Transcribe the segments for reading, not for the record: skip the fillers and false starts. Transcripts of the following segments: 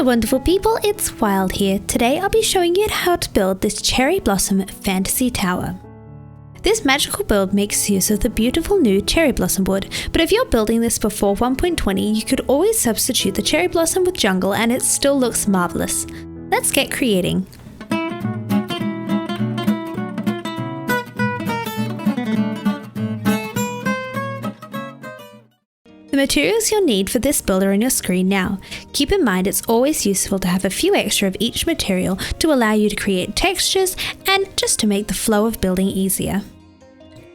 Hello wonderful people, it's Wild here. Today I'll be showing you how to build this cherry blossom fantasy tower. This magical build makes use of the beautiful new cherry blossom wood, but if you're building this before 1.20 you could always substitute the cherry blossom with jungle and it still looks marvelous. Let's get creating. The materials you'll need for this build are on your screen now. Keep in mind it's always useful to have a few extra of each material to allow you to create textures and just to make the flow of building easier.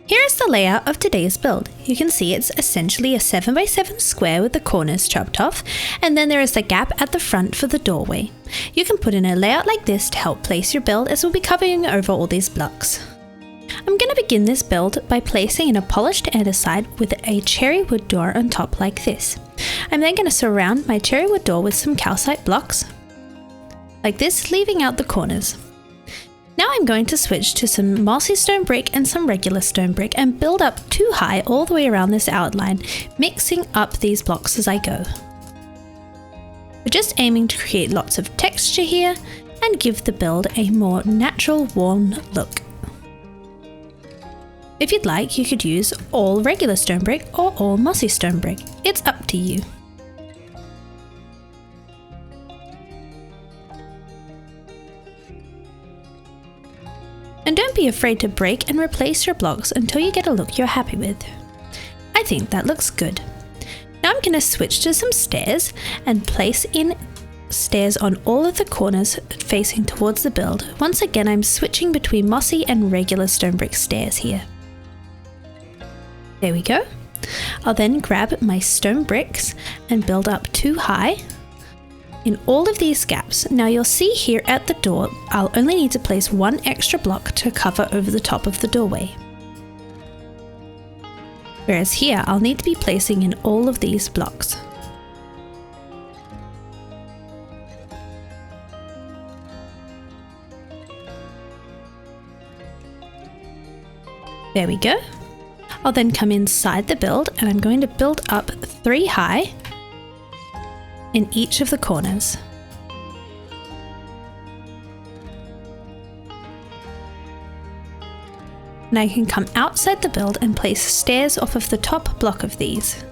Here is the layout of today's build. You can see it's essentially a 7x7 square with the corners chopped off, and then there is a gap at the front for the doorway. You can put in a layout like this to help place your build, as we'll be covering over all these blocks. I'm going to begin this build by placing in a polished andesite with a cherry wood door on top like this. I'm then going to surround my cherry wood door with some calcite blocks, like this, leaving out the corners. Now I'm going to switch to some mossy stone brick and some regular stone brick and build up 2 high all the way around this outline, mixing up these blocks as I go. We're just aiming to create lots of texture here and give the build a more natural, warm look. If you'd like, you could use all regular stone brick or all mossy stone brick. It's up to you. And don't be afraid to break and replace your blocks until you get a look you're happy with. I think that looks good. Now I'm going to switch to some stairs and place in stairs on all of the corners facing towards the build. Once again, I'm switching between mossy and regular stone brick stairs here. There we go. I'll then grab my stone bricks and build up 2 high in all of these gaps. Now you'll see here at the door, I'll only need to place 1 extra block to cover over the top of the doorway. Whereas here, I'll need to be placing in all of these blocks. There we go. I'll then come inside the build and I'm going to build up 3 high in each of the corners. And I can come outside the build and place stairs off of the top block of these.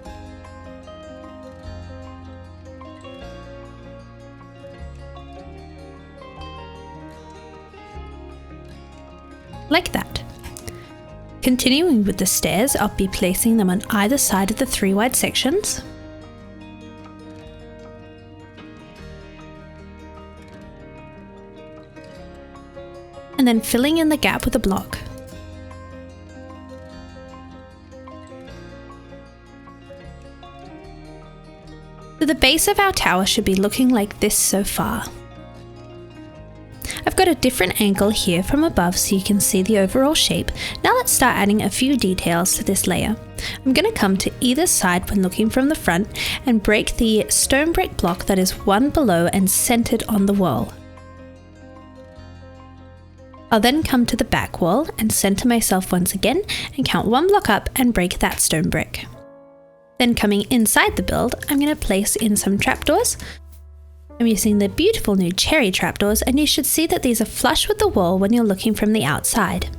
Like that. Continuing with the stairs, I'll be placing them on either side of the 3 wide sections. And then filling in the gap with a block. So the base of our tower should be looking like this so far. I've got a different angle here from above so you can see the overall shape. Now let's start adding a few details to this layer. I'm going to come to either side when looking from the front and break the stone brick block that is 1 below and centered on the wall. I'll then come to the back wall and center myself once again and count 1 block up and break that stone brick. Then coming inside the build, I'm going to place in some trapdoors. I'm using the beautiful new cherry trapdoors, and you should see that these are flush with the wall when you're looking from the outside.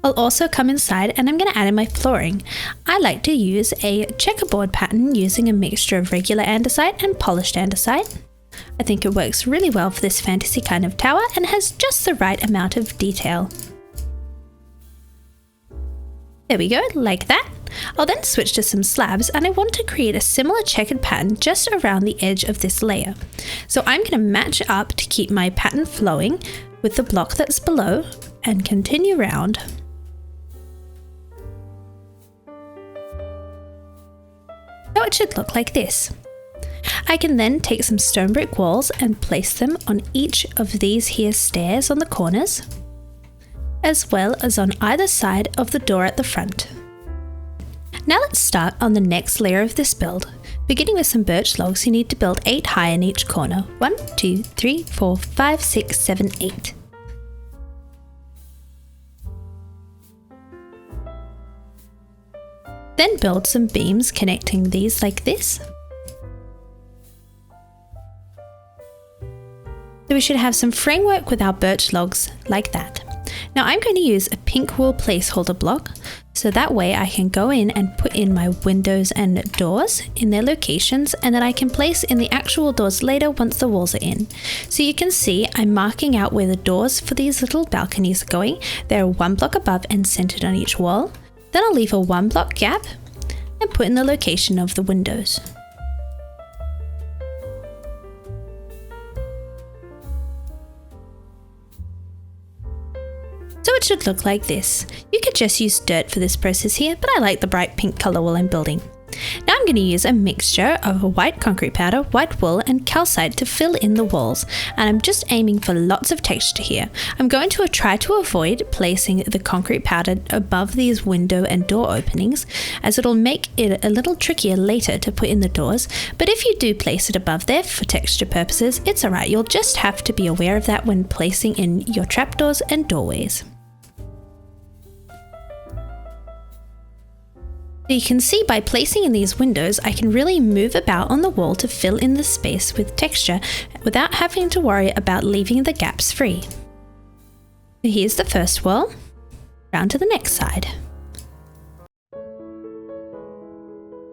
I'll also come inside and I'm going to add in my flooring. I like to use a checkerboard pattern using a mixture of regular andesite and polished andesite. I think it works really well for this fantasy kind of tower and has just the right amount of detail. There we go, like that. I'll then switch to some slabs and I want to create a similar checkered pattern just around the edge of this layer. So I'm going to match up to keep my pattern flowing with the block that's below and continue round. So it should look like this. I can then take some stone brick walls and place them on each of these here stairs on the corners, as well as on either side of the door at the front. Now let's start on the next layer of this build. Beginning with some birch logs, you need to build 8 high in each corner. 1, 2, 3, 4, 5, 6, 7, 8. Then build some beams connecting these like this. So we should have some framework with our birch logs like that. Now I'm going to use a pink wool placeholder block, so that way I can go in and put in my windows and doors in their locations, and then I can place in the actual doors later once the walls are in. So you can see I'm marking out where the doors for these little balconies are going. They're 1 block above and centered on each wall. Then I'll leave a 1 block gap and put in the location of the windows. So it should look like this. You could just use dirt for this process here, but I like the bright pink color while I'm building. Now I'm going to use a mixture of white concrete powder, white wool and calcite to fill in the walls, and I'm just aiming for lots of texture here. I'm going to try to avoid placing the concrete powder above these window and door openings, as it'll make it a little trickier later to put in the doors, but if you do place it above there for texture purposes, it's alright. You'll just have to be aware of that when placing in your trapdoors and doorways. So you can see by placing in these windows, I can really move about on the wall to fill in the space with texture without having to worry about leaving the gaps free. So here's the first wall, round to the next side.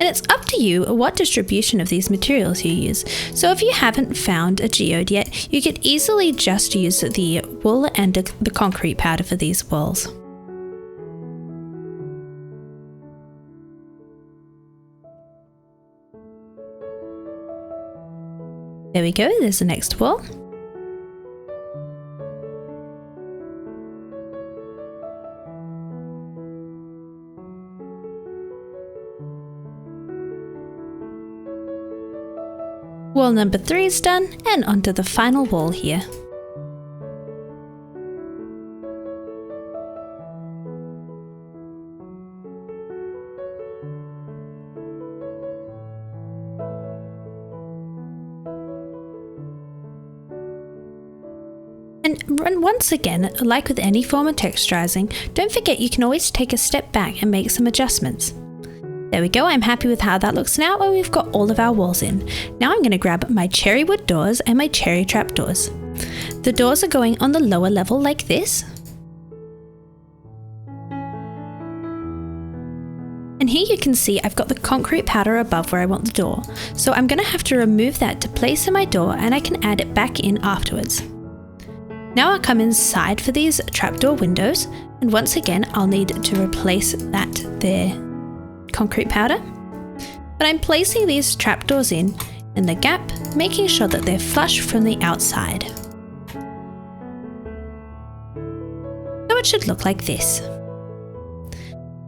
And it's up to you what distribution of these materials you use. So if you haven't found a geode yet, you could easily just use the wool and the concrete powder for these walls. There we go, there's the next wall. Wall number 3 is done, and onto the final wall here. And once again, like with any form of texturizing, don't forget you can always take a step back and make some adjustments. There we go, I'm happy with how that looks now, and we've got all of our walls in. Now I'm going to grab my cherry wood doors and my cherry trapdoors. The doors are going on the lower level like this. And here you can see I've got the concrete powder above where I want the door. So I'm going to have to remove that to place in my door, and I can add it back in afterwards. Now I'll come inside for these trapdoor windows, and once again I'll need to replace that there concrete powder. But I'm placing these trapdoors in the gap, making sure that they're flush from the outside. So it should look like this.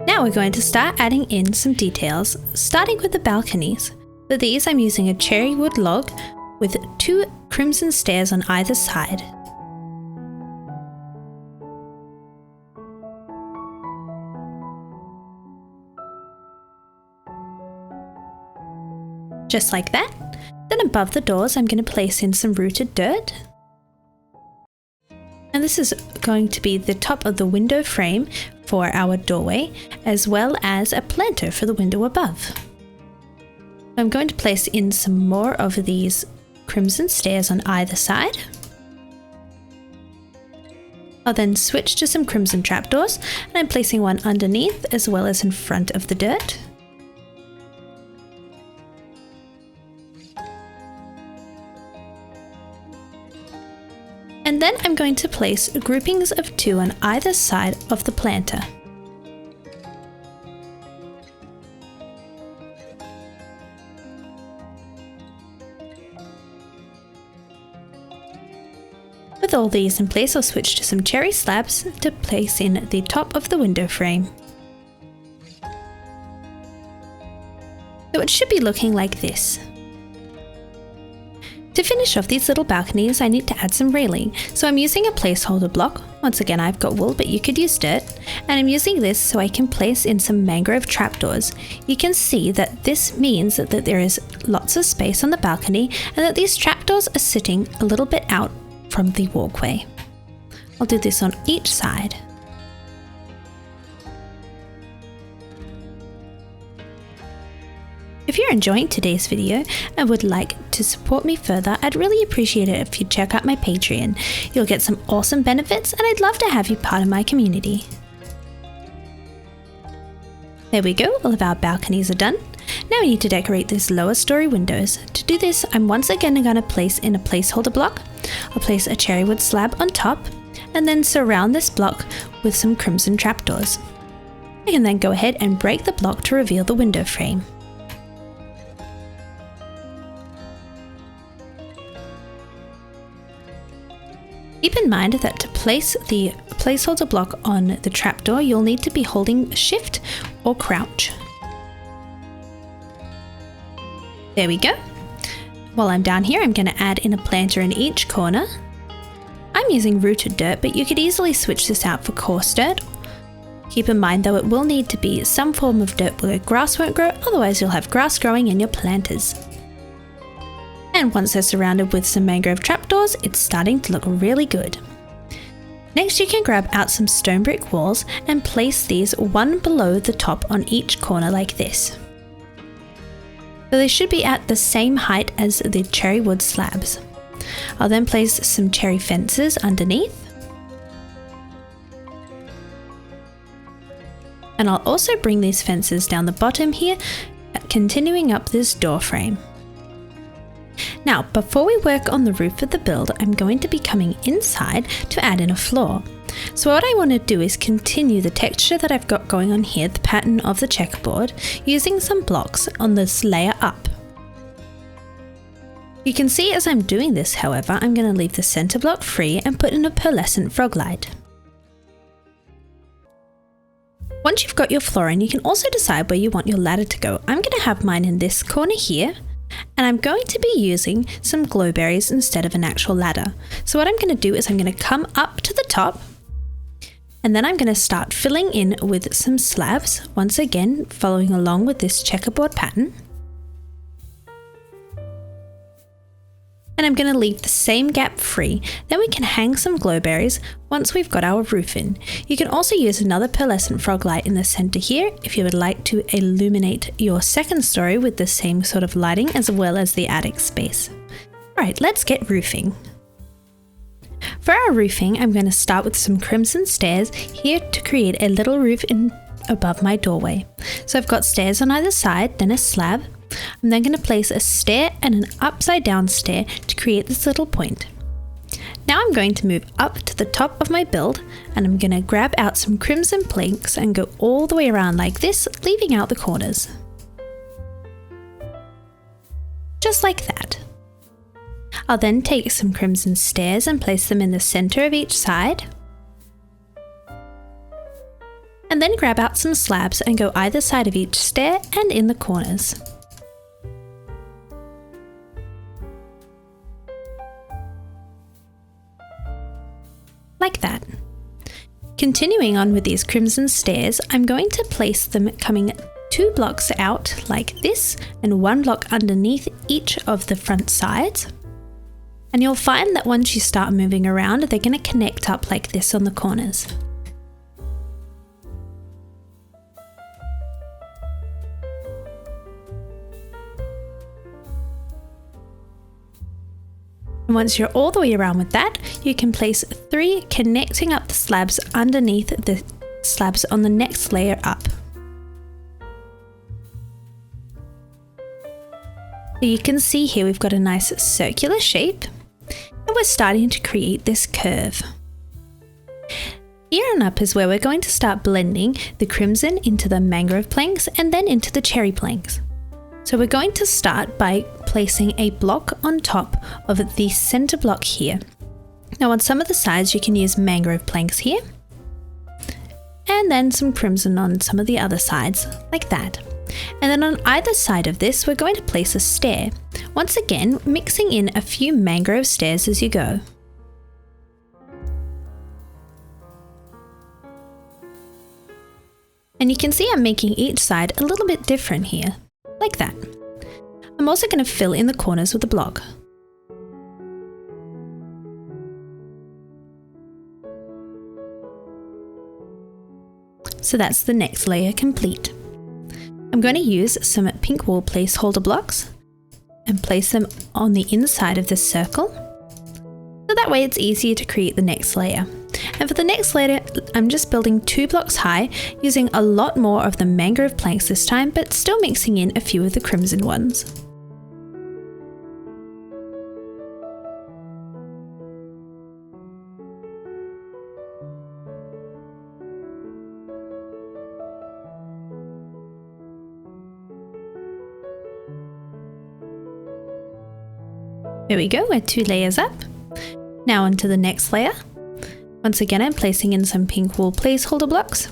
Now we're going to start adding in some details, starting with the balconies. For these I'm using a cherry wood log with 2 crimson stairs on either side. Just like that. Then above the doors I'm going to place in some rooted dirt. And this is going to be the top of the window frame for our doorway, as well as a planter for the window above. I'm going to place in some more of these crimson stairs on either side. I'll then switch to some crimson trapdoors, and I'm placing one underneath as well as in front of the dirt. And then I'm going to place groupings of 2 on either side of the planter. With all these in place, I'll switch to some cherry slabs to place in the top of the window frame. So it should be looking like this. To finish off these little balconies, I need to add some railing, so I'm using a placeholder block. Once again, I've got wool, but you could use dirt, and I'm using this so I can place in some mangrove trapdoors. You can see that this means that there is lots of space on the balcony, and that these trapdoors are sitting a little bit out from the walkway. I'll do this on each side. If you're enjoying today's video and would like to support me further, I'd really appreciate it if you check out my Patreon. You'll get some awesome benefits and I'd love to have you part of my community. There we go, all of our balconies are done. Now we need to decorate these lower story windows. To do this, I'm once again going to place in a placeholder block. I'll place a cherry wood slab on top and then surround this block with some crimson trapdoors. I can then go ahead and break the block to reveal the window frame. Keep in mind that to place the placeholder block on the trapdoor, you'll need to be holding Shift or Crouch. There we go. While I'm down here, I'm going to add in a planter in each corner. I'm using rooted dirt, but you could easily switch this out for coarse dirt. Keep in mind though, it will need to be some form of dirt where grass won't grow, otherwise you'll have grass growing in your planters. And once they're surrounded with some mangrove trapdoors, it's starting to look really good. Next, you can grab out some stone brick walls and place these one below the top on each corner like this. So they should be at the same height as the cherry wood slabs. I'll then place some cherry fences underneath. And I'll also bring these fences down the bottom here, continuing up this door frame. Now, before we work on the roof of the build, I'm going to be coming inside to add in a floor. So what I want to do is continue the texture that I've got going on here, the pattern of the checkerboard, using some blocks on this layer up. You can see as I'm doing this, however, I'm going to leave the center block free and put in a pearlescent frog light. Once you've got your floor in, you can also decide where you want your ladder to go. I'm going to have mine in this corner here, and I'm going to be using some glowberries instead of an actual ladder. So what I'm going to do is I'm going to come up to the top, and then I'm going to start filling in with some slabs, once again following along with this checkerboard pattern. And I'm going to leave the same gap free, then we can hang some glowberries once we've got our roof in. You can also use another pearlescent frog light in the center here if you would like to illuminate your second story with the same sort of lighting as well as the attic space. Alright, let's get roofing. For our roofing, I'm going to start with some crimson stairs here to create a little roof above my doorway. So I've got stairs on either side, then a slab. I'm then going to place a stair and an upside down stair to create this little point. Now I'm going to move up to the top of my build and I'm going to grab out some crimson planks and go all the way around like this, leaving out the corners. Just like that. I'll then take some crimson stairs and place them in the center of each side. And then grab out some slabs and go either side of each stair and in the corners. Like that. Continuing on with these crimson stairs, I'm going to place them coming 2 blocks out like this and 1 block underneath each of the front sides. And you'll find that once you start moving around, they're going to connect up like this on the corners. And once you're all the way around with that, you can place 3 connecting up the slabs underneath the slabs on the next layer up. So you can see here we've got a nice circular shape and we're starting to create this curve. Here on up is where we're going to start blending the crimson into the mangrove planks and then into the cherry planks. So we're going to start by placing a block on top of the center block here. Now on some of the sides you can use mangrove planks here, and then some crimson on some of the other sides, like that. And then on either side of this we're going to place a stair, once again mixing in a few mangrove stairs as you go. And you can see I'm making each side a little bit different here. Like that. I'm also going to fill in the corners with a block. So that's the next layer complete. I'm going to use some pink wool placeholder blocks and place them on the inside of this circle. So that way it's easier to create the next layer. And for the next layer, I'm just building 2 blocks high, using a lot more of the mangrove planks this time, but still mixing in a few of the crimson ones. There we go, we're 2 layers up. Now onto the next layer. Once again, I'm placing in some pink wool placeholder blocks.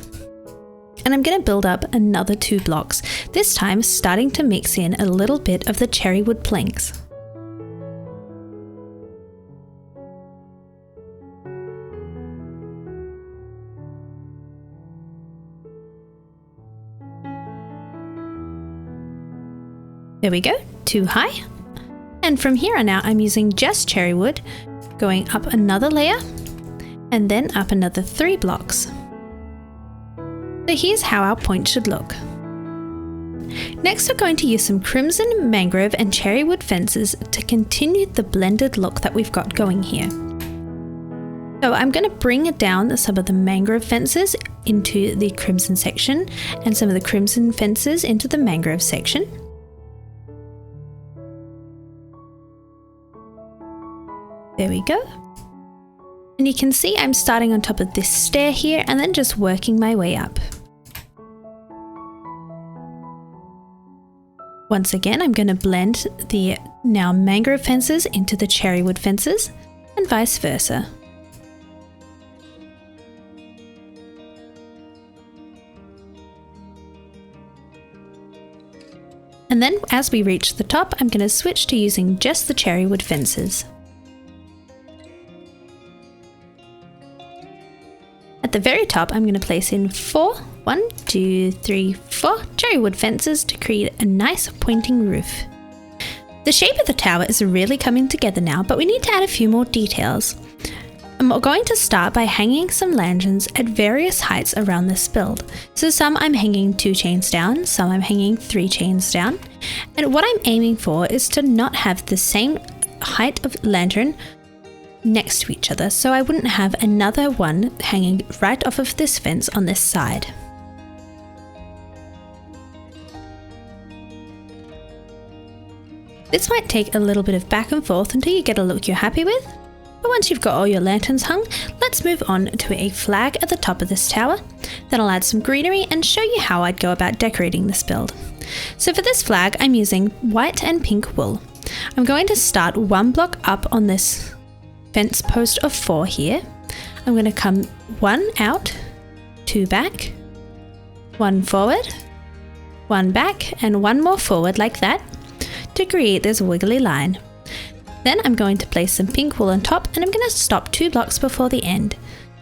And I'm going to build up another 2 blocks, this time starting to mix in a little bit of the cherry wood planks. There we go, 2 high. And from here on out, I'm using just cherry wood, going up another layer, and then up another 3 blocks. So here's how our point should look. Next, we're going to use some crimson, mangrove and cherry wood fences to continue the blended look that we've got going here. So I'm going to bring down some of the mangrove fences into the crimson section and some of the crimson fences into the mangrove section. There we go. And you can see I'm starting on top of this stair here and then just working my way up. Once again, I'm going to blend the now mangrove fences into the cherry wood fences and vice versa. And then as we reach the top, I'm going to switch to using just the cherry wood fences. At the very top, I'm going to place in 4 cherry wood fences to create a nice pointing roof. The shape of the tower is really coming together now, but we need to add a few more details. I'm going to start by hanging some lanterns at various heights around this build. So some I'm hanging 2 chains down, some I'm hanging 3 chains down. And what I'm aiming for is to not have the same height of lantern next to each other, so I wouldn't have another one hanging right off of this fence on this side. This might take a little bit of back and forth until you get a look you're happy with, but once you've got all your lanterns hung, let's move on to a flag at the top of this tower. Then I'll add some greenery and show you how I'd go about decorating this build. So for this flag, I'm using white and pink wool. I'm going to start 1 block up on this fence post of 4 here. I'm going to come 1 out, 2 back, 1 forward, 1 back, and 1 more forward like that to create this wiggly line. Then I'm going to place some pink wool on top and I'm going to stop 2 blocks before the end.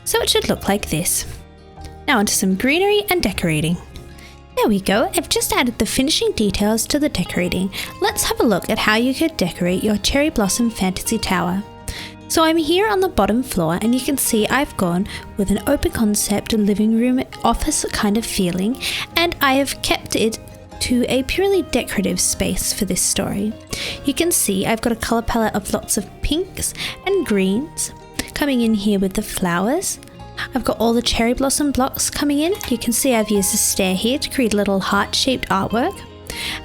So it should look like this. Now onto some greenery and decorating. There we go, I've just added the finishing details to the decorating. Let's have a look at how you could decorate your cherry blossom fantasy tower. So I'm here on the bottom floor and you can see I've gone with an open concept living room office kind of feeling, and I have kept it to a purely decorative space for this story. You can see I've got a colour palette of lots of pinks and greens coming in here with the flowers. I've got all the cherry blossom blocks coming in. You can see I've used a stair here to create a little heart-shaped artwork.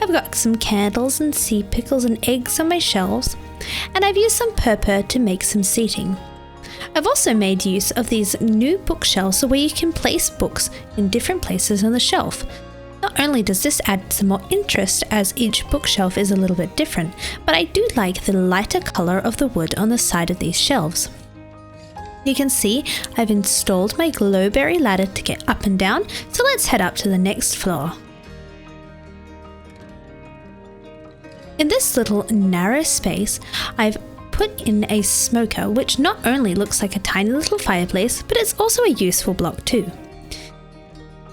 I've got some candles and sea pickles and eggs on my shelves, and I've used some purple to make some seating. I've also made use of these new bookshelves where you can place books in different places on the shelf. Not only does this add some more interest as each bookshelf is a little bit different, but I do like the lighter colour of the wood on the side of these shelves. You can see I've installed my glowberry ladder to get up and down, so let's head up to the next floor. In this little narrow space, I've put in a smoker, which not only looks like a tiny little fireplace, but it's also a useful block too.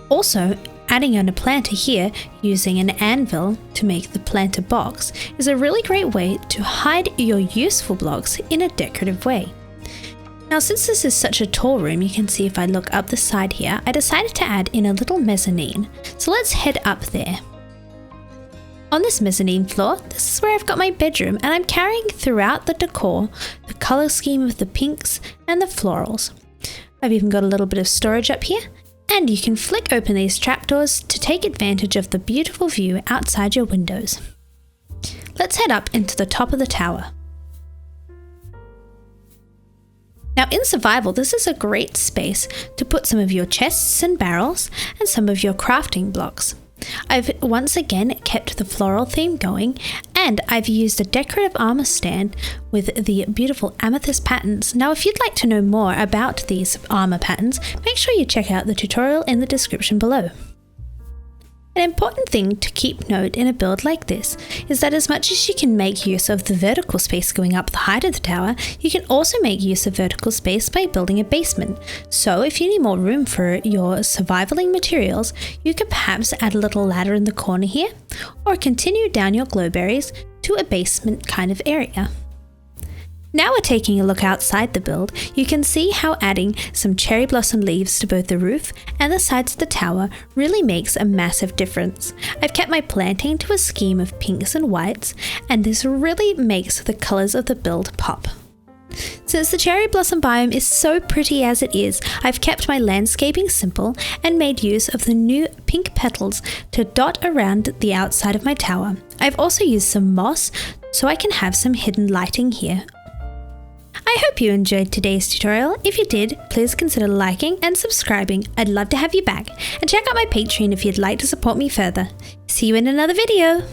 Also, adding on a planter here using an anvil to make the planter box is a really great way to hide your useful blocks in a decorative way. Now, since this is such a tall room, you can see if I look up the side here, I decided to add in a little mezzanine. So let's head up there. On this mezzanine floor, this is where I've got my bedroom, and I'm carrying throughout the decor the colour scheme of the pinks and the florals. I've even got a little bit of storage up here, and you can flick open these trapdoors to take advantage of the beautiful view outside your windows. Let's head up into the top of the tower. Now in survival, this is a great space to put some of your chests and barrels and some of your crafting blocks. I've once again kept the floral theme going, and I've used a decorative armor stand with the beautiful amethyst patterns. Now if you'd like to know more about these armor patterns, make sure you check out the tutorial in the description below. An important thing to keep note in a build like this is that as much as you can make use of the vertical space going up the height of the tower, you can also make use of vertical space by building a basement. So if you need more room for your survivaling materials, you could perhaps add a little ladder in the corner here, or continue down your glowberries to a basement kind of area. Now we're taking a look outside the build. You can see how adding some cherry blossom leaves to both the roof and the sides of the tower really makes a massive difference. I've kept my planting to a scheme of pinks and whites, and this really makes the colours of the build pop. Since the cherry blossom biome is so pretty as it is, I've kept my landscaping simple and made use of the new pink petals to dot around the outside of my tower. I've also used some moss so I can have some hidden lighting here. I hope you enjoyed today's tutorial. If you did, please consider liking and subscribing. I'd love to have you back. And check out my Patreon if you'd like to support me further. See you in another video.